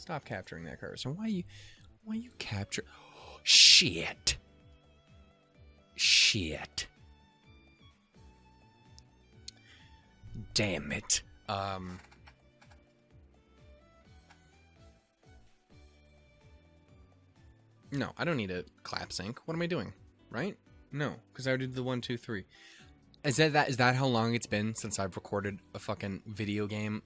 Stop capturing that cursor. Why you capture? Oh, shit. Shit. Damn it. No, I don't need a clap sync. What am I doing? Right? No, because I already did the 1, 2, 3. Is that how long it's been since I've recorded a fucking video game?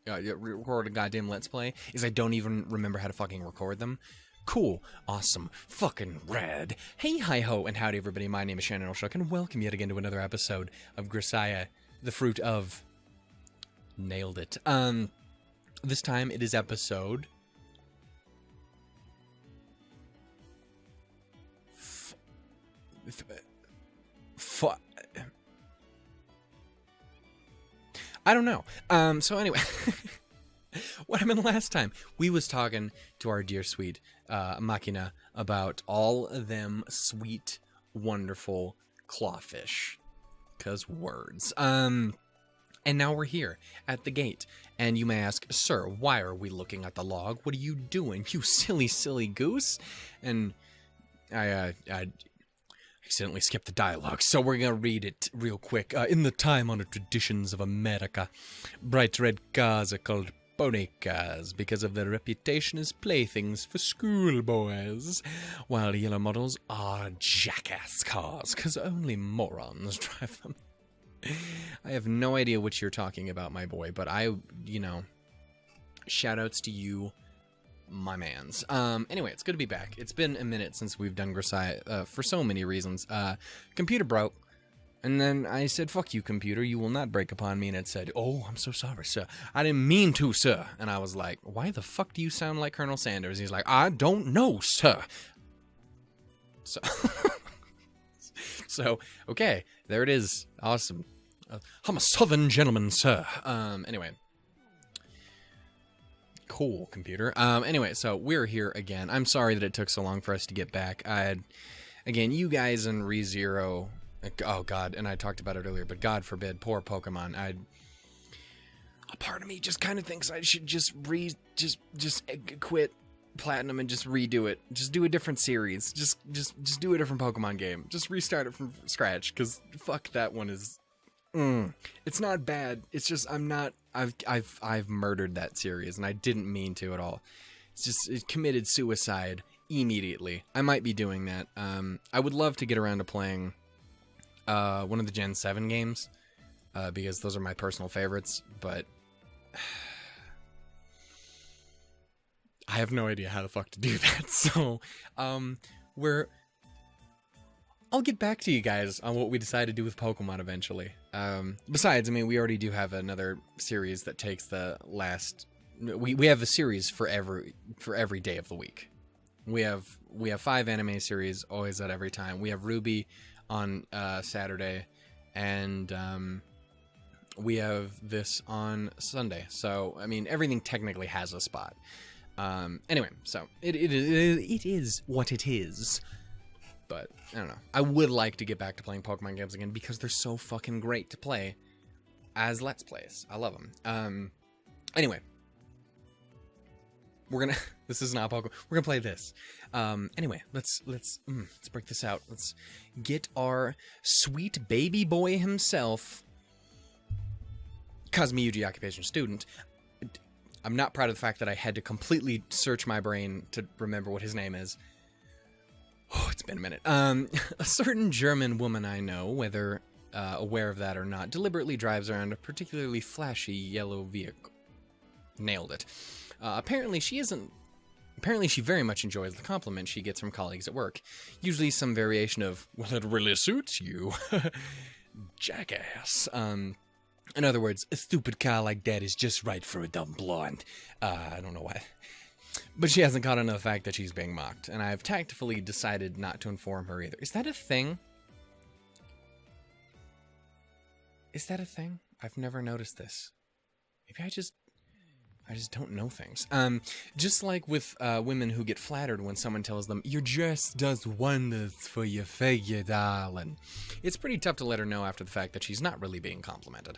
Record a goddamn Let's Play? Is I don't even remember how to fucking record them? Cool. Awesome. Fucking rad. Hey, hi-ho, and howdy, everybody. My name is Shannon Olshook, and welcome yet again to another episode of Grisaia, the fruit of... Nailed it. This time it is episode... I don't know. So anyway, what happened last time? We was talking to our dear sweet Makina about all of them sweet, wonderful clawfish. 'Cause words. And now we're here at the gate. And you may ask, sir, why are we looking at the log? What are you doing, you silly, silly goose? And I accidentally skipped the dialogue, so we're gonna read it real quick. In the time-honored traditions of America, bright red cars are called pony cars because of their reputation as playthings for schoolboys, while yellow models are jackass cars, because only morons drive them. I have no idea what you're talking about, my boy, but shout-outs to you, my mans. Anyway, it's good to be back. It's been a minute since we've done Grisaia, for so many reasons. Computer broke, and then I said, fuck you, computer, you will not break upon me, and it said, oh, I'm so sorry, sir. I didn't mean to, sir. And I was like, why the fuck do you sound like Colonel Sanders? He's like, I don't know, sir. So, okay, there it is. Awesome. I'm a southern gentleman, sir. Anyway. Cool, computer. Anyway, so we're here again. I'm sorry that it took so long for us to get back. Again, you guys in ReZero, oh god, and I talked about it earlier, but God forbid, poor Pokemon. A part of me just kind of thinks I should just quit Platinum and just redo it. Just do a different series. Just do a different Pokemon game. Just restart it from scratch, because fuck, that one is... It's not bad. It's just I've murdered that series, and I didn't mean to at all. It's just it committed suicide immediately. I might be doing that. I would love to get around to playing one of the Gen 7 games, because those are my personal favorites, but I have no idea how the fuck to do that. So I'll get back to you guys on what we decide to do with Pokemon eventually. Besides, I mean, we already do have another series that takes the last... We have a series for every day of the week. We have 5 anime series always at every time. We have Ruby on Saturday, and we have this on Sunday. So, I mean, everything technically has a spot. Anyway, so it is what it is. But, I don't know. I would like to get back to playing Pokemon games again because they're so fucking great to play as Let's Plays. I love them. Anyway. This is not Pokemon. We're gonna play this. Anyway, let's break this out. Let's get our sweet baby boy himself, Kazami Yuuji, occupation student. I'm not proud of the fact that I had to completely search my brain to remember what his name is. Oh, it's been a minute. A certain German woman I know, whether aware of that or not, deliberately drives around a particularly flashy yellow vehicle. Nailed it. Apparently she very much enjoys the compliment she gets from colleagues at work. Usually some variation of, well, it really suits you. Jackass. In other words, a stupid car like that is just right for a dumb blonde. I don't know why. But she hasn't caught on to the fact that she's being mocked, and I've tactfully decided not to inform her either. Is that a thing? Is that a thing? I've never noticed this. Maybe I just don't know things. Just like with women who get flattered when someone tells them, your dress does wonders for your figure, darling. It's pretty tough to let her know after the fact that she's not really being complimented.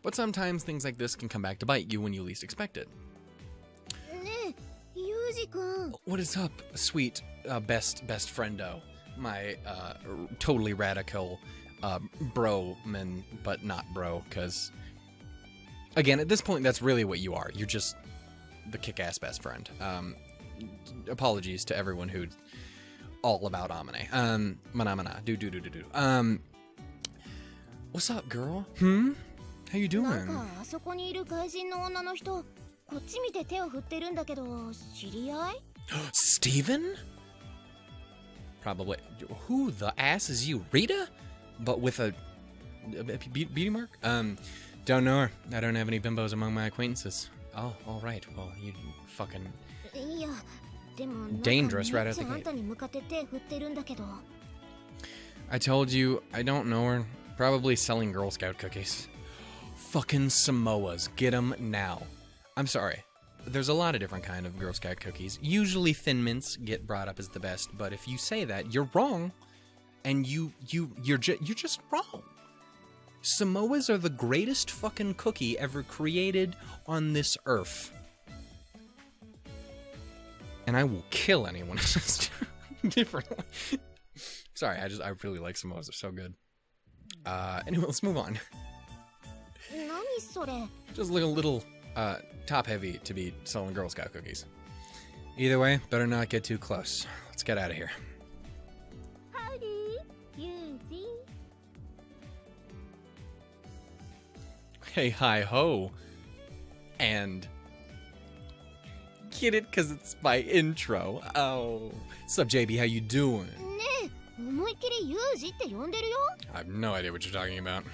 But sometimes things like this can come back to bite you when you least expect it. What is up, sweet best friendo? My totally radical bro man, but not bro, because again, at this point, that's really what you are. You're just the kick-ass best friend. Apologies to everyone who's all about Amane. Manamana. What's up, girl? How you doing? Steven? Probably. Who the ass is you? Rita? But with a beauty mark? Don't know her. I don't have any bimbos among my acquaintances. Oh, alright. Well, you fucking... dangerous right out the gate. I told you, I don't know her. Probably selling Girl Scout cookies. Fucking Samoas. Get them now. I'm sorry. There's a lot of different kind of Girl Scout cookies. Usually Thin Mints get brought up as the best, but if you say that, you're wrong. And you're just wrong. Samoas are the greatest fucking cookie ever created on this earth. And I will kill anyone who says differently. Sorry, I really like Samoas. They're so good. Anyway, let's move on. Just look a little top heavy to be selling Girl Scout cookies. Either way, better not get too close. Let's get out of here. Howdy, Yuuji. Hey, hi ho. And get it? Because it's my intro. Oh. Sup, JB? How you doing? I have no idea what you're talking about.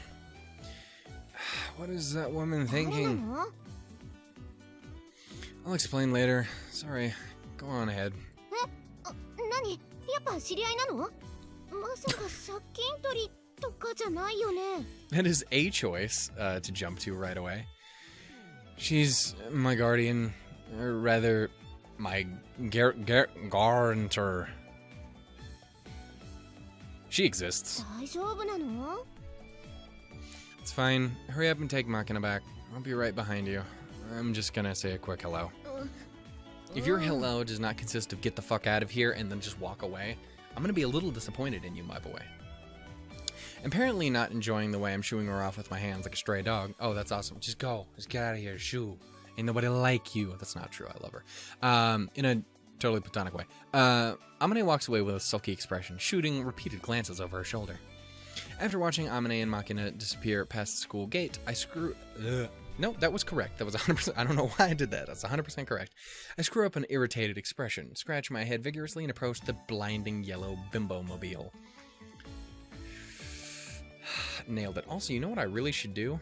What is that woman thinking? I'll explain later. Sorry. Go on ahead. That is a choice to jump to right away. She's my guardian, or rather, my guarantor. She exists. It's fine. Hurry up and take Makina back. I'll be right behind you. I'm just gonna say a quick hello. If your hello does not consist of get the fuck out of here and then just walk away, I'm gonna be a little disappointed in you, my boy. Apparently not enjoying the way I'm shooing her off with my hands like a stray dog. Oh, that's awesome. Just go. Just get out of here. Shoo. Ain't nobody like you. That's not true. I love her. In a totally platonic way. Amane walks away with a sulky expression, shooting repeated glances over her shoulder. After watching Amane and Makina disappear past the school gate, I No, that was correct. That was 100%. I don't know why I did that. That's 100% correct. I screw up an irritated expression, scratch my head vigorously, and approach the blinding yellow bimbo-mobile. Nailed it. Also, you know what I really should do?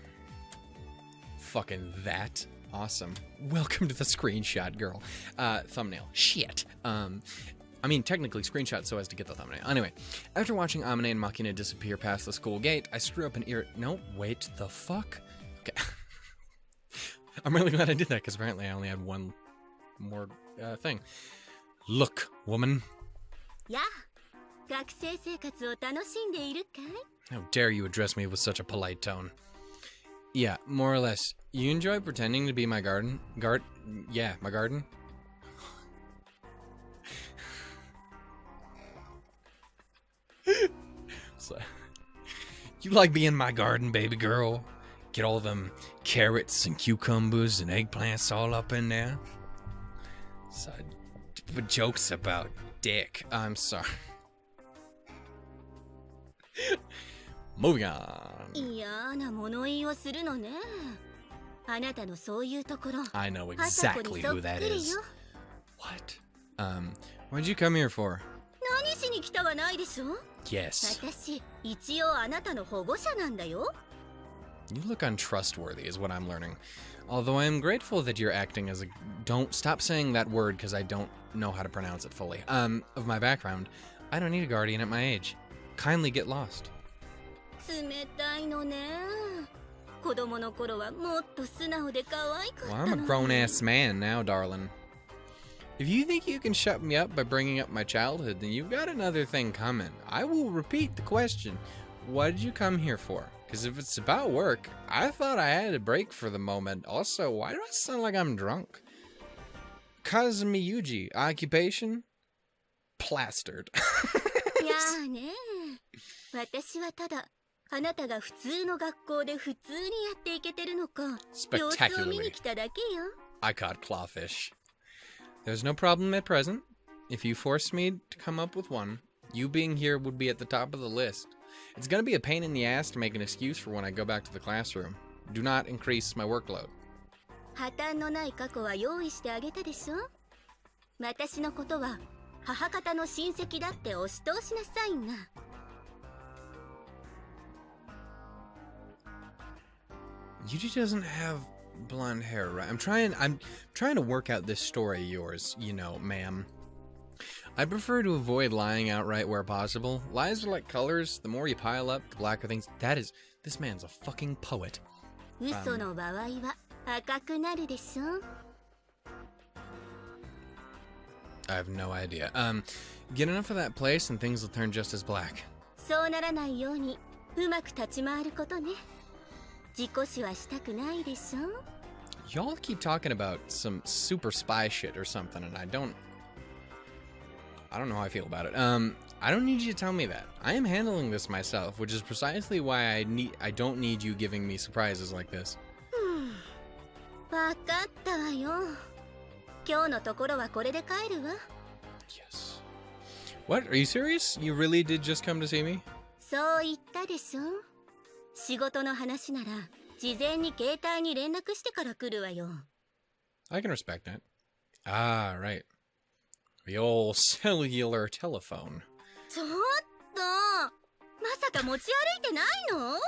Fucking that. Awesome. Welcome to the screenshot, girl. Thumbnail. Shit. I mean, technically screenshot so as to get the thumbnail. Anyway, after watching Amane and Makina disappear past the school gate, I screw up an No, wait, the fuck? Okay. I'm really glad I did that, because apparently I only had one more thing. Look, woman. Yeah. How dare you address me with such a polite tone? Yeah, more or less. You enjoy pretending to be my garden? Yeah, my garden? So, you like being my garden, baby girl? Get all them carrots and cucumbers and eggplants all up in there? So, jokes about dick. I'm sorry. Moving on. I know exactly who that is. What? What'd you come here for? Yes. You look untrustworthy is what I'm learning. Although I am grateful that you're acting as a... Don't stop saying that word because I don't know how to pronounce it fully. Of my background, I don't need a guardian at my age. Kindly get lost. Well, I'm a grown-ass man now, darling. If you think you can shut me up by bringing up my childhood, then you've got another thing coming. I will repeat the question. What did you come here for? Because if it's about work, I thought I had a break for the moment. Also, why do I sound like I'm drunk? Kazami Yuuji, occupation? Plastered. いやーねー、私はただあなたが普通の学校で普通にやっていけてるのか様子を見に来ただけよ。 I caught clawfish. There's no problem at present. If you forced me to come up with one, you being here would be at the top of the list. It's gonna be a pain in the ass to make an excuse for when I go back to the classroom. Do not increase my workload. 破綻のない過去は用意してあげたでしょ。私のことは母方の親戚だって押し通しなさいな。Yuuji doesn't have blonde hair, right? I'm trying to work out this story of yours, you know, ma'am. I prefer to avoid lying outright where possible. Lies are like colors. The more you pile up, the blacker things. This man's a fucking poet. 嘘の場合は赤くなるでしょ。I have no idea. Get enough of that place and things will turn just as black. そうならないようにうまく立ち回ることね。自己死はしたくないでしょ。Y'all keep talking about some super spy shit or something, and I don't know how I feel about it. I don't need you to tell me that. I am handling this myself, which is precisely why I don't need you giving me surprises like this. わかったわよ。今日のところはこれで帰るわ。Yes. What? Are you serious? You really did just come to see me? そう言ったでしょ。仕事の話なら事前に携帯に連絡してから来るわよ。I can respect that. Ah, right. The old cellular telephone. ちょっと、まさか持ち歩いてないの？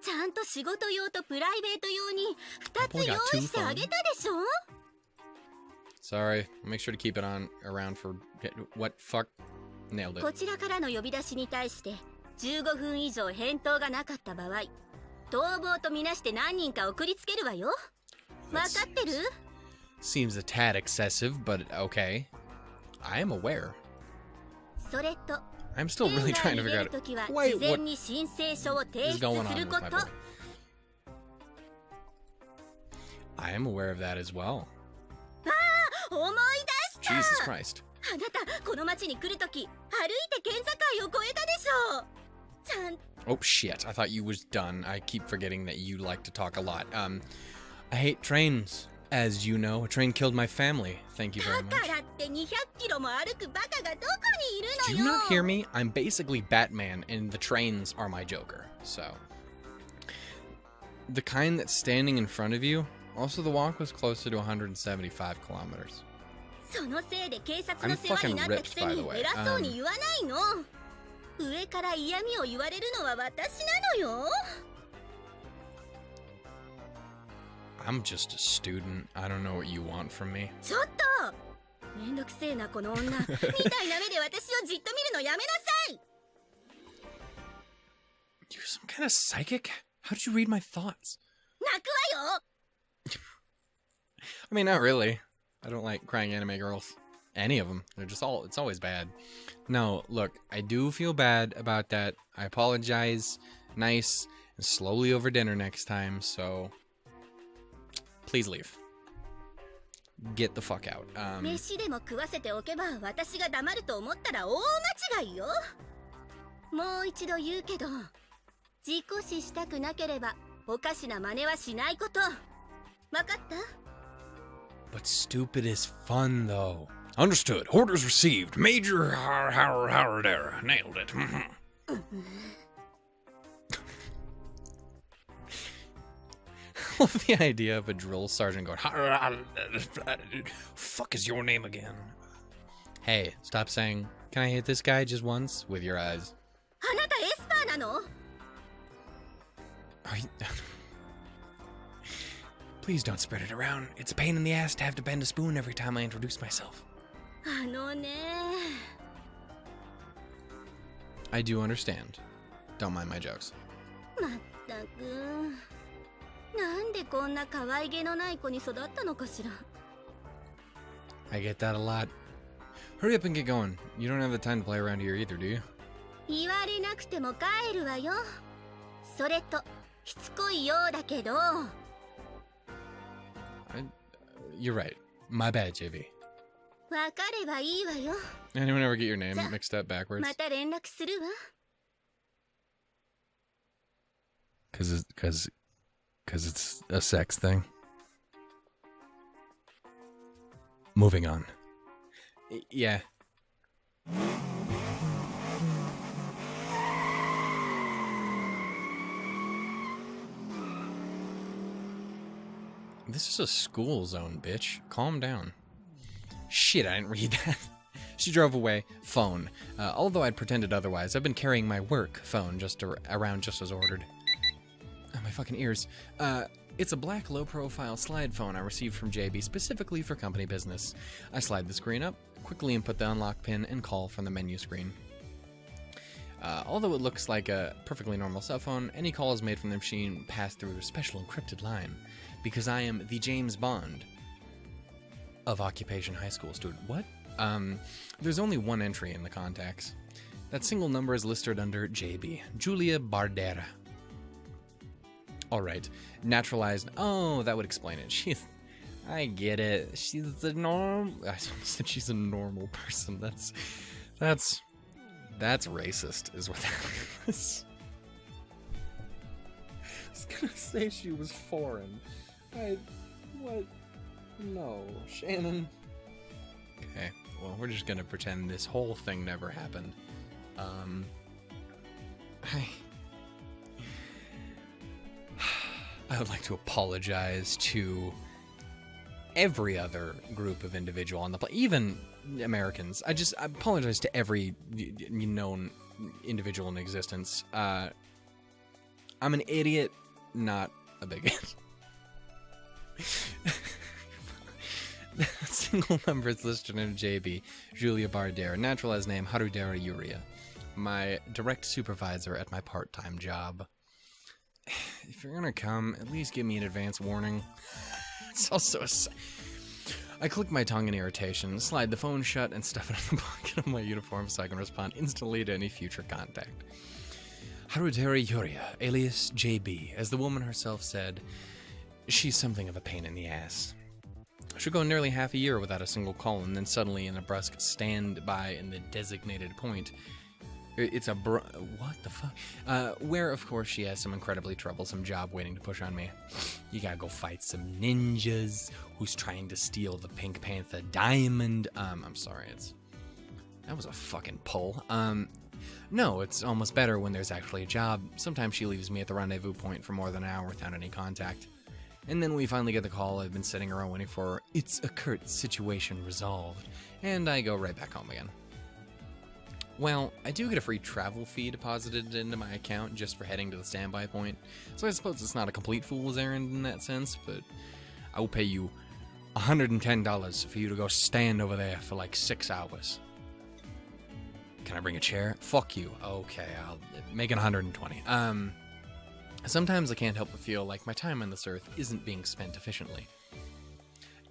ちゃんと仕事用とプライベート用に2つ用意してあげたでしょ？ Sorry, I'll make sure to keep it on around for what fuck nailed it. こちらからの呼び出しに対して15分以上返答がなかった場合、逃亡とみなして何人か送りつけるわよ。わかってる？ Seems a tad excessive, but okay. I am aware. それと I'm still really trying to figure out. Wait, what is going on with my book? I am aware of that as well. 思い出した。 Jesus Christ. あなたこの町に来るとき歩いて県境を越えたでしょ。ちゃん Oh shit, I thought you was done. I keep forgetting that you like to talk a lot. I hate trains. As you know, a train killed my family. Thank you very much. だからって200キロも歩くバカがどこにいる Do の you よ。 not hear me? I'm basically Batman, and the trains are my Joker. So, the kind that's standing in front of you. Also, the walk was closer to 175 kilometers. そのせいで警察の世話になったくせに偉そうに言わないの。上から嫌味を言われるのは私なのよ。I'm just a student. I don't know what you want from me. ちょっとめんどくせえなこの女みたいな目で私をじっと見るのやめなさい。 You're some kind of psychic? How did you read my thoughts? 泣くわよ。 I mean, not really. I don't like crying anime girls. Any of them. It's always bad. No, look, I do feel bad about that. I apologize. Nice and slowly over dinner next time, so please leave. Get the fuck out. 飯でも食わせておけば私が黙ると思ったら大間違いよ。もう一度言うけど、自己死したくなければおかしな真似はしないこと。わかった？ But stupid is fun, though. Understood. Orders received. Major there. Nailed it. I love the idea of a drill sergeant going, fuck is your name again? Hey, stop saying, can I hit this guy just once? With your eyes. あなたエスパーなの？ Are you... Please don't spread it around. It's a pain in the ass to have to bend a spoon every time I introduce myself. あのね。 I do understand. Don't mind my jokes. まったく。なんでこんな可愛げのない子に育ったのかしら。 I get that a lot. Hurry up and get going. You don't have the time to play around here either, do you? 言われなくても帰るわよ。それとしつこいようだけど。You're right. My bad, JV. わかればいいわよ。 Anyone ever get your name mixed up backwards? また連絡するわ。 Cause it's a sex thing. Moving on. Yeah. This is a school zone, bitch. Calm down. Shit, I didn't read that. She drove away. Phone. Although I'd pretended otherwise, I've been carrying my work phone around just as ordered. Oh, my fucking ears. It's a black low-profile slide phone I received from JB specifically for company business. I slide the screen up, quickly input the unlock pin, and call from the menu screen. Although it looks like a perfectly normal cell phone, any calls made from the machine pass through a special encrypted line, because I am the James Bond of Occupation High School student. What? There's only one entry in the contacts. That single number is listed under JB, Julia Bardera. Alright, naturalized. Oh, that would explain it. I get it. She's a normal. I almost said she's a normal person. That's racist, is what that is. I was gonna say she was foreign. What? No, Shannon. Okay, well, we're just gonna pretend this whole thing never happened. I would like to apologize to every other group of individual on the planet, even Americans. I apologize to every known individual in existence. I'm an idiot, not a bigot. The single number is listed in JB, Julia Bardera, naturalized name Harudera Yuria, my direct supervisor at my part-time job. If you're gonna come, at least give me an advance warning. It's also I click my tongue in irritation, slide the phone shut, and stuff it in the pocket of my uniform so I can respond instantly to any future contact. Harudera Yuria, alias JB, as the woman herself said, she's something of a pain in the ass. She'll go nearly half a year without a single call, and then suddenly in a brusque stand-by in the designated point, it's what the fuck? Where, of course, she has some incredibly troublesome job waiting to push on me. You gotta go fight some ninjas who's trying to steal the Pink Panther diamond. I'm sorry, that was a fucking pull. No, it's almost better when there's actually a job. Sometimes she leaves me at the rendezvous point for more than an hour without any contact. And then we finally get the call I've been sitting around waiting for. It's a Kurt situation resolved. And I go right back home again. Well, I do get a free travel fee deposited into my account just for heading to the standby point, so I suppose it's not a complete fool's errand in that sense, but I will pay you $110 for you to go stand over there for like 6 hours. Can I bring a chair? Fuck you. Okay, I'll make it 120. Sometimes I can't help but feel like my time on this earth isn't being spent efficiently.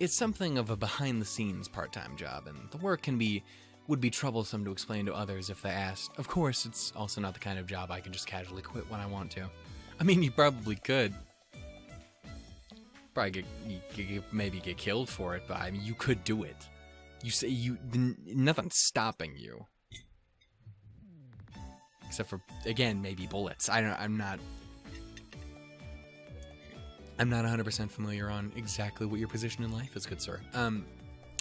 It's something of a behind-the-scenes part-time job, and the work would be troublesome to explain to others if they asked. Of course, it's also not the kind of job I can just casually quit when I want to. I mean, you probably could. Probably maybe get killed for it, but I mean, you could do it. Nothing's stopping you. Except for, again, maybe bullets. I'm not 100% familiar on exactly what your position in life is, good sir.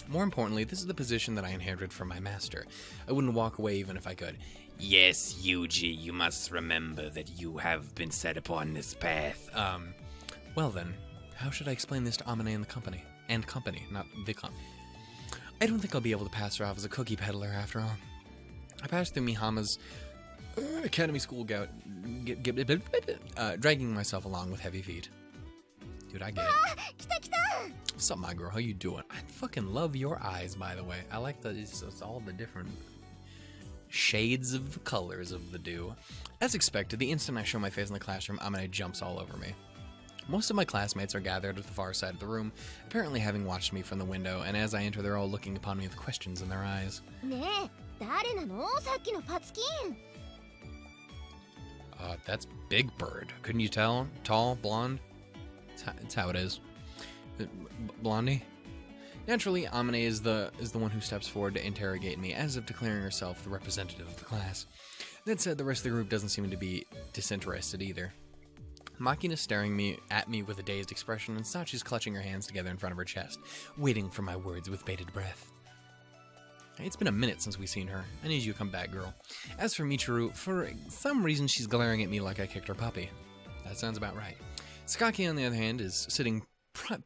More importantly, this is the position that I inherited from my master. I wouldn't walk away even if I could. Yes, Yuuji, you must remember that you have been set upon this path. Well then, how should I explain this to Amane and the company? And company, not the company. I don't think I'll be able to pass her off as a cookie peddler after all. I passed through Mihama's academy school gout, dragging myself along with heavy feet. Dude, I get it. What's up, my girl? How you doing? I fucking love your eyes, by the way. I like that it's all the different shades of colors of the dew. As expected, the instant I show my face in the classroom, Amane jumps all over me. Most of my classmates are gathered at the far side of the room, apparently having watched me from the window, and as I enter, they're all looking upon me with questions in their eyes. That's Big Bird. Couldn't you tell? Tall, blonde? It's how it is. Blondie? Naturally, Amane is the one who steps forward to interrogate me, as if declaring herself the representative of the class. That said, the rest of the group doesn't seem to be disinterested either. Makina's staring at me with a dazed expression, and Sachi's clutching her hands together in front of her chest, waiting for my words with bated breath. It's been a minute since we've seen her. I need you to come back, girl. As for Michiru, for some reason she's glaring at me like I kicked her puppy. That sounds about right. Sakaki, on the other hand, is sitting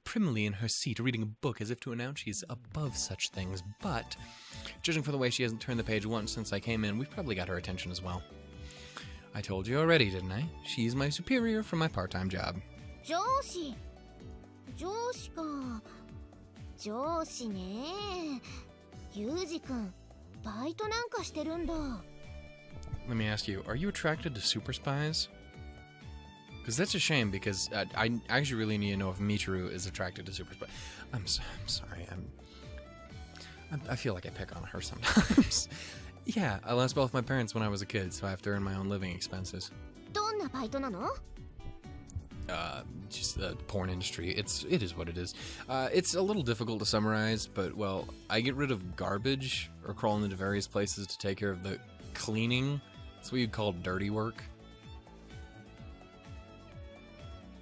primly in her seat, reading a book as if to announce she's above such things, but judging from the way she hasn't turned the page once since I came in, we've probably got her attention as well. I told you already, didn't I? She's my superior for my part-time job. 上司か。上司ね。ユージ君、バイトなんかしてるんだ。Let me ask you, are you attracted to super spies? Because that's a shame, because I actually really need to know if Michiru is attracted to super spies. I'm sorry, I feel like I pick on her sometimes. Yeah, I lost both my parents when I was a kid, so I have to earn my own living expenses. どんなバイトなの? Just the porn industry. It is what it is. It's a little difficult to summarize, but, well, I get rid of garbage or crawl into various places to take care of the cleaning. That's what you'd call dirty work.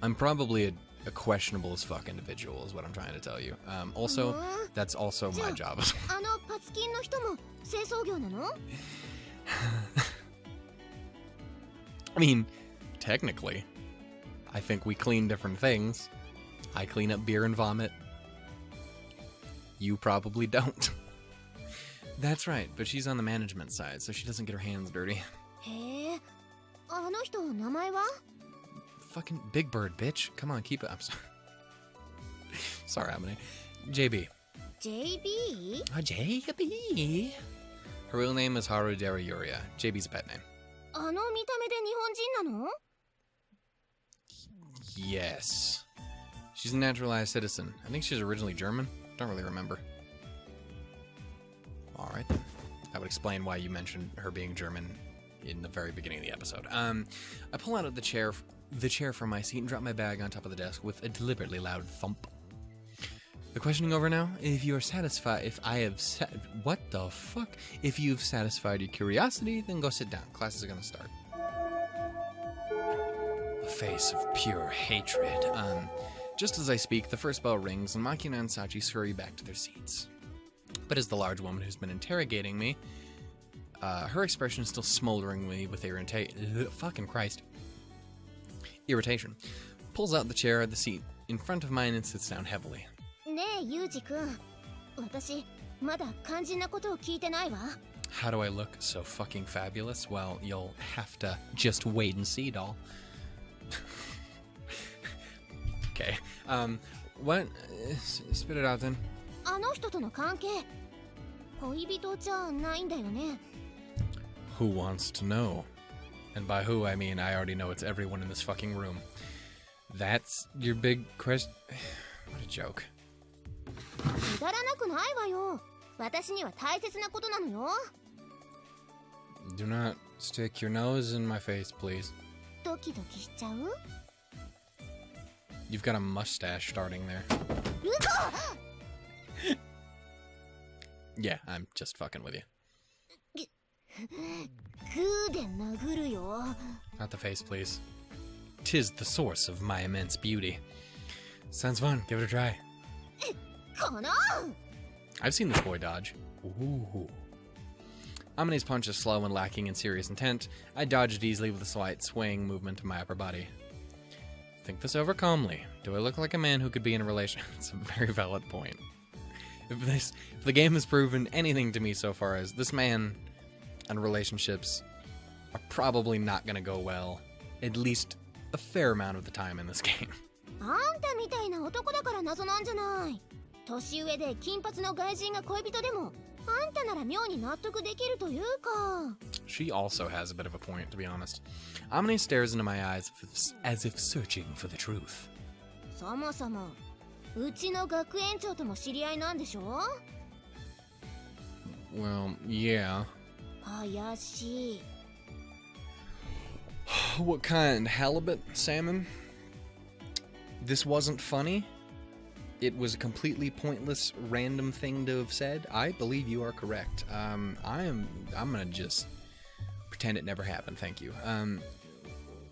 I'm probably a questionable as fuck individual is what I'm trying to tell you. Also, that's also my job. あのパツキンの人も清掃業なの? I mean, technically. I think we clean different things. I clean up beer and vomit. You probably don't. That's right, but she's on the management side, so she doesn't get her hands dirty. へえ、あの人名前は? Fucking Big Bird, bitch. Come on, keep it. I'm sorry. Sorry, Amane. JB. JB? JB. Her real name is Harudera Yuria. JB's a pet name. あの見た目で日本人なの? Yes. She's a naturalized citizen. I think she's originally German. Don't really remember. Alright then. That would explain why you mentioned her being German in the very beginning of the episode. I pull out of the chair from my seat and drop my bag on top of the desk with a deliberately loud thump. The questioning over now? If you are satisfied, what the fuck? If you've satisfied your curiosity, then go sit down. Classes are gonna start. A face of pure hatred. Just as I speak, the first bell rings and Makina and Sachi scurry back to their seats. But as the large woman who's been interrogating me, her expression is still smoldering me with irritation, pulls out the chair at the seat in front of mine and sits down heavily. ねえ、ユージ君。私、まだ肝心なことを聞いてないわ。How do I look so fucking fabulous? Well, you'll have to just wait and see, doll. Okay. What? Spit it out then. あの人との関係、恋人じゃないんだよね。Who wants to know? And by who, I mean I already know it's everyone in this fucking room. That's your big question? What a joke. くだらなくないわよ。私には大切なことなのよ。Do not stick your nose in my face, please. ドキドキしちゃう? You've got a mustache starting there. 嘘! Yeah, I'm just fucking with you. グーで殴るよ。 Not the face, please. 'Tis the source of my immense beauty. Sounds fun. Give it a try. この I've seen this boy dodge. Ooh. Amane's punch is slow and lacking in serious intent. I dodged easily with a slight swaying movement of my upper body. Think this over calmly. Do I look like a man who could be in a relation? It's a very valid point. If the game has proven anything to me so far as this man and relationships are probably not going to go well, at least a fair amount of the time in this game. あんたみたいな男だから謎なんじゃない。年上で金髪の外人が恋人でも、あんたなら妙に納得できるというか。She also has a bit of a point, to be honest. Amane stares into my eyes as if searching for the truth. そもそも、うちの学園長とも知り合いなんでしょ? Well, yeah. 怪しい。What kind? Halibut? Salmon? This wasn't funny? it was a completely pointless, random thing to have said, I believe you are correct. I'm gonna just pretend it never happened. Thank you.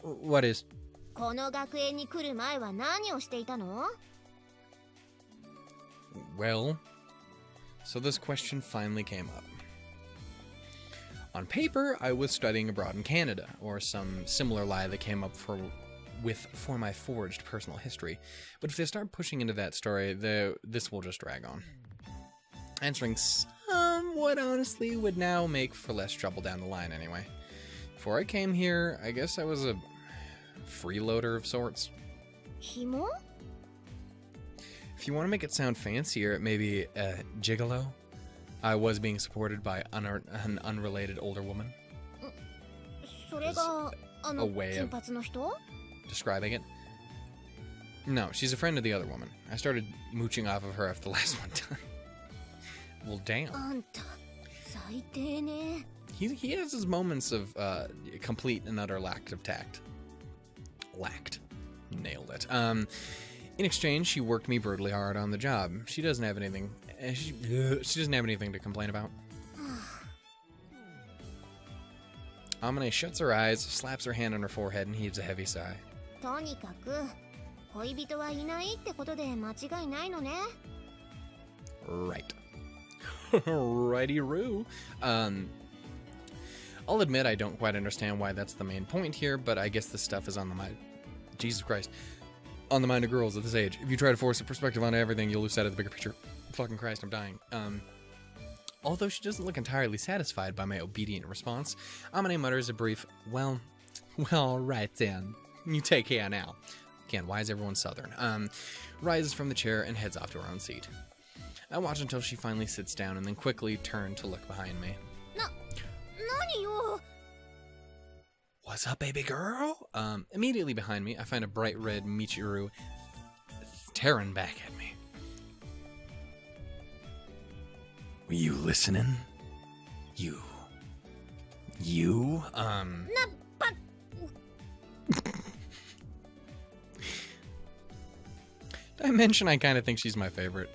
What is? この学園に来る前は何をしていたの? Well, so this question finally came up. On paper, I was studying abroad in Canada, or some similar lie that came up for my forged personal history. But if they start pushing into that story, this will just drag on. Answering somewhat honestly would now make for less trouble down the line anyway. Before I came here, I guess I was a freeloader of sorts. Himo? If you want to make it sound fancier, maybe a gigolo. I was being supported by an unrelated older woman. それがあの A way of 金髪の人? describing it. No, she's a friend of the other woman. I started mooching off of her after the last one time. Well, damn. あんた最低ね。 He has his moments of complete and utter lack of tact. Lacked. Nailed it. In exchange, she worked me brutally hard on the job. She doesn't have anything. She doesn't have anything to complain about. Amane shuts her eyes, slaps her hand on her forehead, and heaves a heavy sigh. とにかく恋人はいないってことで間違いないのね。 Right. Righty-roo. I'll admit I don't quite understand why that's the main point here, but I guess this stuff is on the mind. Jesus Christ. On the mind of girls at this age. If you try to force a perspective on everything, you'll lose sight of the bigger picture. Fucking Christ, I'm dying. Although she doesn't look entirely satisfied by my obedient response, Amane mutters a brief, well, right then. You take care now. Again, why is everyone southern? Rises from the chair and heads off to her own seat. I watch until she finally sits down and then quickly turn to look behind me. 何よ? What's up, baby girl? Immediately behind me, I find a bright red Michiru staring back at me. Were you listening? You? Did I mention I kind of think she's my favorite?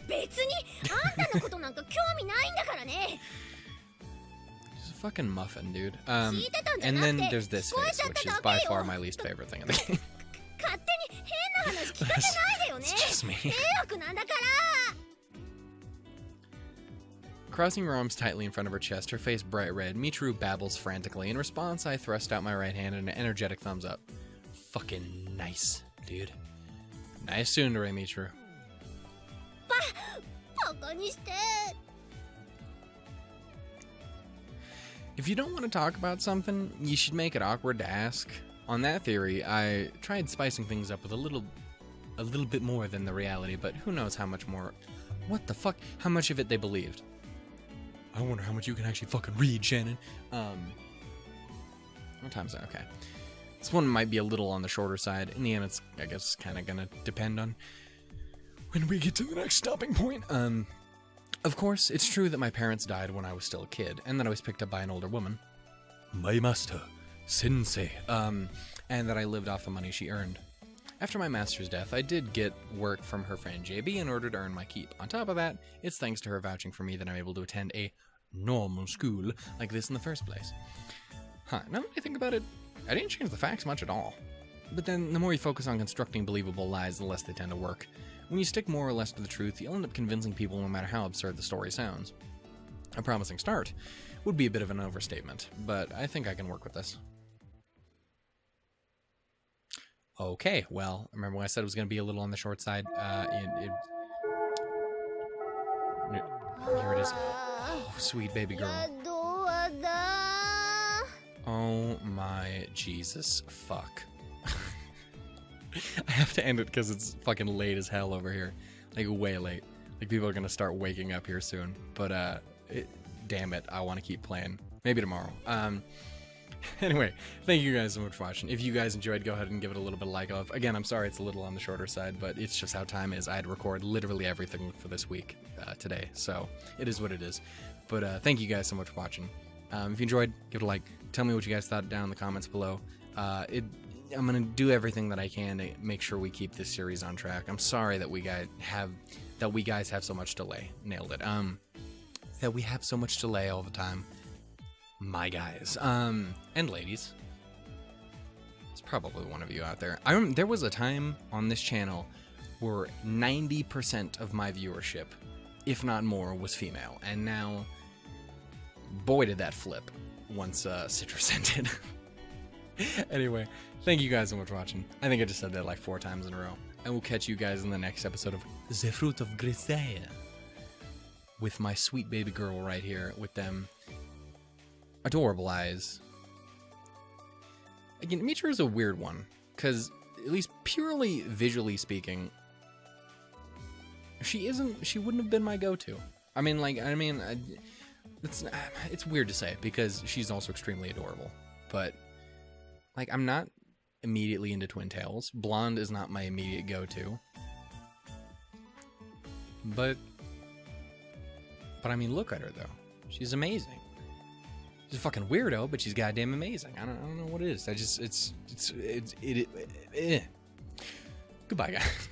別にあんたのことなんか興味ないんだからね。 She's a fucking muffin, dude. And then there's this face, which is by far my least favorite thing in the game. 勝手に変な話聞かせないでよね。 It's just me. 迷惑なんだから。 Crossing her arms tightly in front of her chest, her face bright red, Michiru babbles frantically. In response, I thrust out my right hand in an energetic thumbs up. Fucking nice, dude. Nice tsundere, Michiru. バカにして。 If you don't want to talk about something, you should make it awkward to ask. On that theory, I tried spicing things up with a little bit more than the reality, but who knows how much more. What the fuck? How much of it they believed? I wonder how much you can actually fucking read, Shannon. What time is that? Okay. This one might be a little on the shorter side. In the end, it's, I guess, kind of gonna depend on when we get to the next stopping point. Of course, it's true that my parents died when I was still a kid, and that I was picked up by an older woman. My master, Sensei. And that I lived off the money she earned. After my master's death, I did get work from her friend JB in order to earn my keep. On top of that, it's thanks to her vouching for me that I'm able to attend a normal school like this in the first place. Huh, now that I think about it, I didn't change the facts much at all. But then, the more you focus on constructing believable lies, the less they tend to work. When you stick more or less to the truth, you'll end up convincing people no matter how absurd the story sounds. A promising start would be a bit of an overstatement, but I think I can work with this. Okay, well, remember when I said it was going to be a little on the short side? Here it is. Oh, sweet baby girl. Oh my Jesus fuck. I have to end it because it's fucking late as hell over here. Like, way late. Like, people are going to start waking up here soon. But, damn it, I want to keep playing. Maybe tomorrow. Anyway, thank you guys so much for watching. If you guys enjoyed, go ahead and give it a little bit of like off. Again, I'm sorry it's a little on the shorter side, but it's just how time is. I had to record literally everything for this week today, so it is what it is. But thank you guys so much for watching. If you enjoyed, give it a like. Tell me what you guys thought down in the comments below. do everything that I can to make sure we keep this series on track. I'm sorry that we guys have so much delay. Nailed it. That we have so much delay all the time. My guys, and ladies. It's probably one of you out there. There was a time on this channel where 90% of my viewership, if not more, was female, and now, boy, did that flip once Citrus ended. Anyway, thank you guys so much for watching. I think I just said that like 4 times in a row. And we'll catch you guys in the next episode of The Fruit of Grisaia, with my sweet baby girl right here with them adorable eyes. Again, Michiru's a weird one, because at least purely visually speaking, she wouldn't have been my go-to. It's weird to say because she's also extremely adorable, but like, I'm not immediately into twin tails. Blonde is not my immediate go-to. But I mean, look at her though. She's amazing. She's a fucking weirdo, but she's goddamn amazing. I don't know what it is. Goodbye, guys.